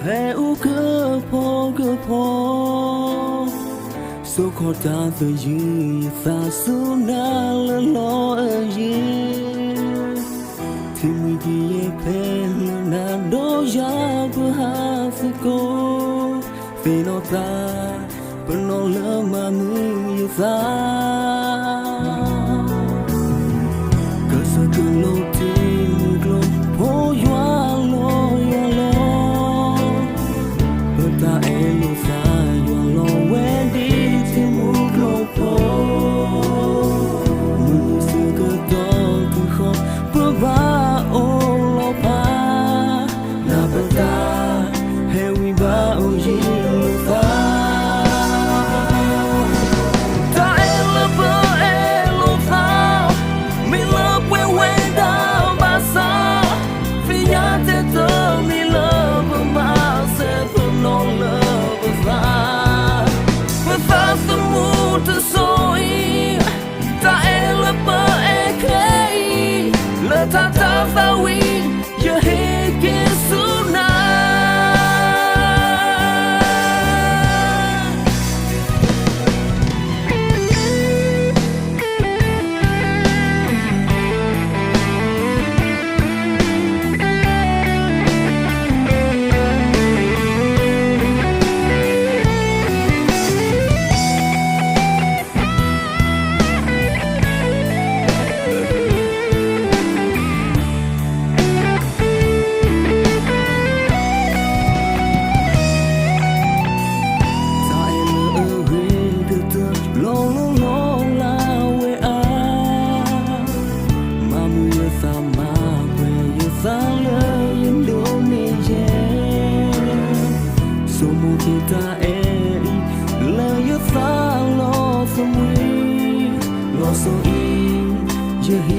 Hey u cơ phô số khó ta từ dư ta số na lỡ lo ở dư thì mi đi phê na đôi giá bữa ha sự cố vì nó ta bên nó lỡ mà người ta cơ sở từ lâu tim lâu phố doa lo ta em lo xa doa lo quen đi tim mút lâu phố người xưa cơ to cứ khó bữa ba ô lo pa na bên ta hay vì ba ô gì lo ta ta ta ta vi giờ hết kia xuống na ta em lời yêu ta lo so mi lo so in